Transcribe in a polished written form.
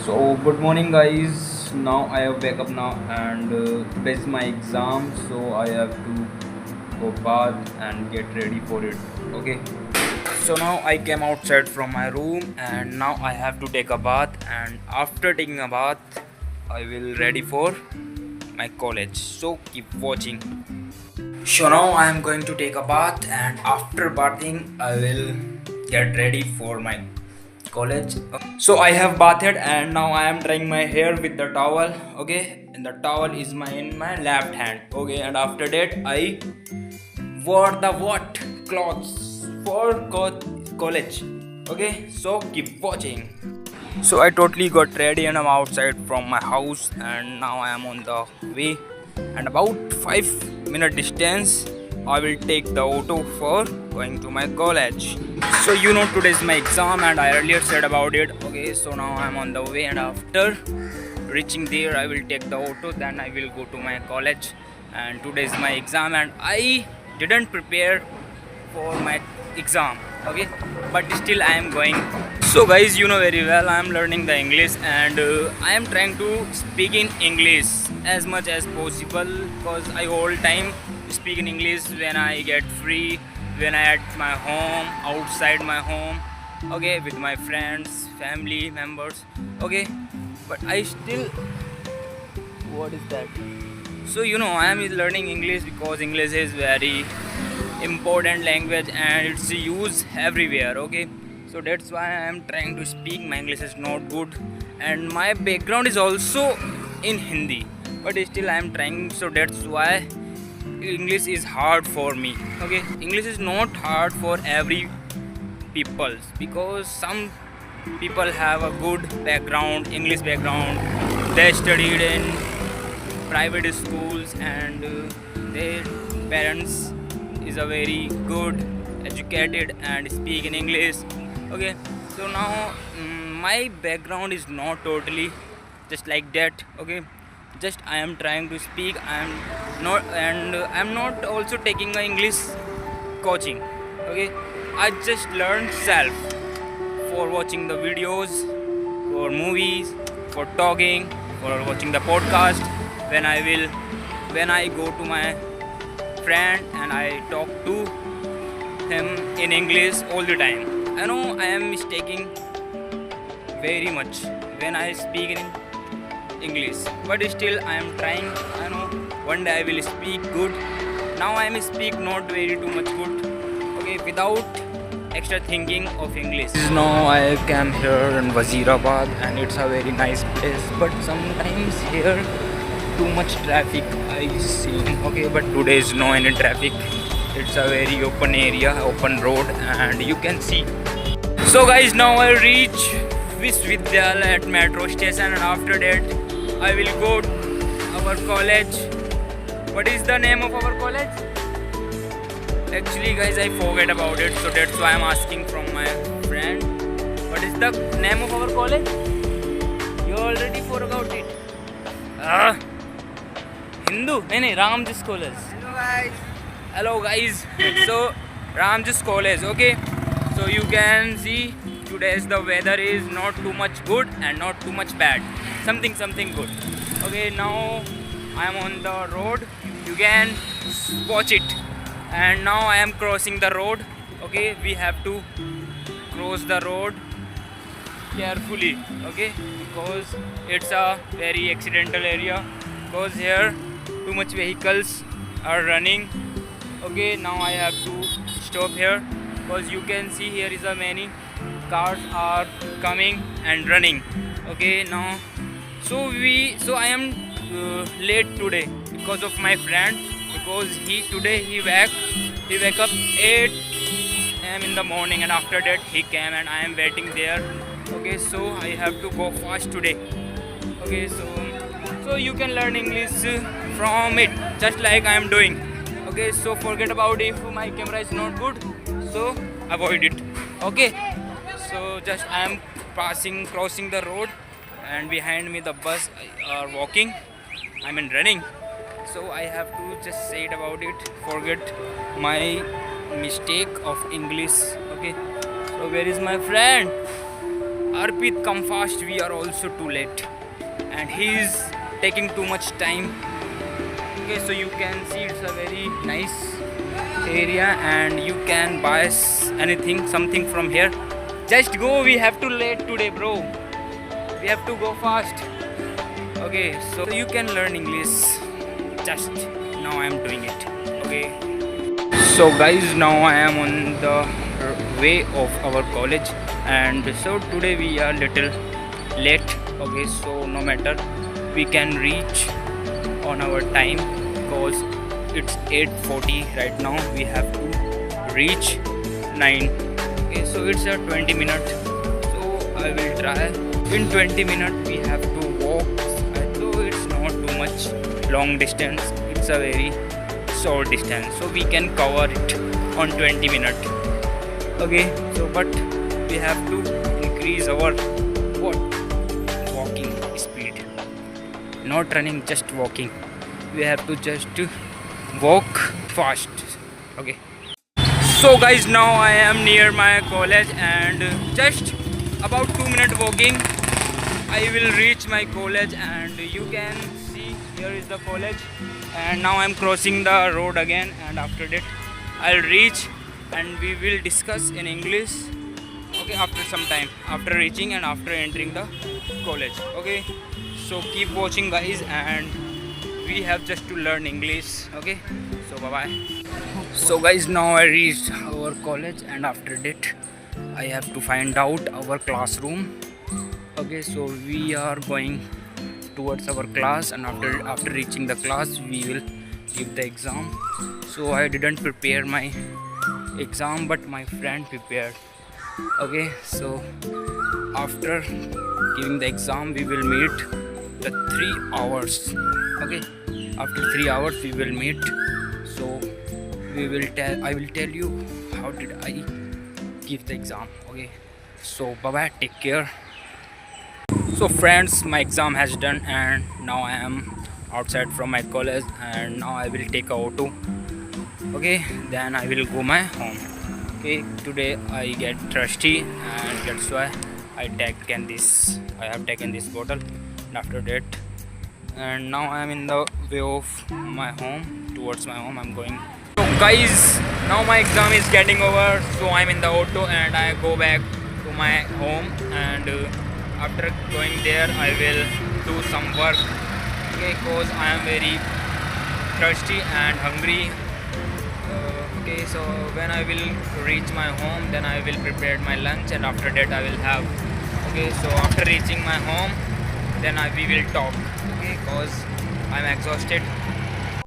So good morning guys. Now I have wake up now and today is my exam, so I have to go bath and get ready for it. Okay. So now I came outside from my room and now I have to take a bath, and after taking a bath I will ready for my college. So keep watching. So now I am going to take a bath, and after bathing I will get ready for my college. So I have bathed and now I am drying my hair with the towel. Okay, and the towel is in my left hand. Okay, and after that I wore the what clothes for college. Okay, so keep watching. So I totally got ready and I'm outside from my house, and now I am on the way, and about 5 minute distance I will take the auto for going to my college. So today is my exam and I earlier said about it. Okay, so now I'm on the way, and after reaching there I will take the auto, then I will go to my college. And today is my exam and I didn't prepare for my exam. Okay, but still I am going. So guys, you know very well I am learning the English, and I am trying to speak in English as much as possible, because I all time speak in English when I get free, when I at my home, outside my home, okay, with my friends, family members, okay. But I still, what is that? So I am learning English because English is very important language and it's used everywhere. Okay, so that's why I am trying to speak. My English is not good, and my background is also in Hindi, but still I am trying. So that's why English is hard for me. Okay, English is not hard for every people, because some people have a good background, English background. They studied in private schools, and their parents is a very good educated and speak in English. Okay, so now my background is not totally just like that. Okay, just I am trying to speak. I am not, and I am not also taking a English coaching. Okay, I just learned self for watching the videos, for movies, for talking, for watching the podcast. When I go to my friend and I talk to him in English all the time. I know I am mistaking very much when I speak in English, but still I am trying. I know one day I will speak good. Now I am speak not very too much good. Okay, without extra thinking of English. Now I came here in Wazirabad and it's a very nice place, but sometimes here too much traffic I see. Okay, but today is no any traffic. It's a very open area, open road, and you can see. So guys, now I reach Visvidyalaya at metro station, and after that I will go to our college. What is the name of our college? Actually guys, I forget about it, so that's why I'm asking from my friend. What is the name of our college? You already forgot it. Hindu? No, Ramjas College. Hello guys. Hello guys. So Ramjas College. Okay. So you can see today's the weather is not too much good and not too much bad. Something good. Okay. Now I am on the road. You can watch it. And now I am crossing the road. Okay. We have to cross the road carefully. Okay. Because it's a very accidental area. Because here too much vehicles are running. Okay, now I have to stop here, because you can see here is a many cars are coming and running. Okay, now so I am late today because of my friend, because he wake up 8 a.m. in the morning, and after that he came and I am waiting there. Okay, so I have to go fast today. Okay, so you can learn English from it, just like I am doing. Okay, so forget about if my camera is not good, so avoid it. Okay, so just I am crossing the road, and behind me the bus are walking. I mean running. So I have to just say it about it. Forget my mistake of English. Okay, so where is my friend? Arpit, come fast, we are also too late. And he is taking too much time. Okay, so you can see it's a very nice area and you can buy anything, something from here. Just go, we have to late today, bro. We have to go fast. Okay, so you can learn English. Just now I am doing it. Okay. So guys, now I am on the way of our college, and so today we are little late. Okay, so no matter, we can reach on our time because it's 8:40 right now. We have to reach 9. Okay, so it's a 20 minute. So I will try. In 20 minutes we have to walk. Though it's not too much long distance, it's a very short distance, so we can cover it on 20 minutes. Okay, so but we have to increase our walking speed, not running, just walking. We have to just walk fast. Okay, so guys, now I am near my college and just about 2 minutes walking I will reach my college. And you can see here is the college, and now I am crossing the road again, and after that I'll reach and we will discuss in English. Okay, after some time, after reaching and after entering the college. Okay, so keep watching guys, and we have just to learn English. Okay, so bye bye. So guys, now I reached our college, and after that I have to find out our classroom. Okay, so we are going towards our class, and after reaching the class we will give the exam. So I didn't prepare my exam, but my friend prepared. Okay, so after giving the exam we will meet the 3 hours. Okay, after 3 hours we will meet. So I will tell you how did I give the exam. Okay, so bye bye, take care. So friends, my exam has done, and now I am outside from my college, and now I will take a auto. Okay, then I will go my home. Okay, today I get thirsty, and that's why I have taken this bottle. And after that, and now I am in the way of my home, towards my home I'm going. So guys, now my exam is getting over, so I'm in the auto and I go back to my home. And after going there I will do some work. Okay, because I am very thirsty and hungry. Okay, so when I will reach my home, then I will prepare my lunch, and after that I will have. Okay, so after reaching my home, then we will talk. Okay, because I am exhausted.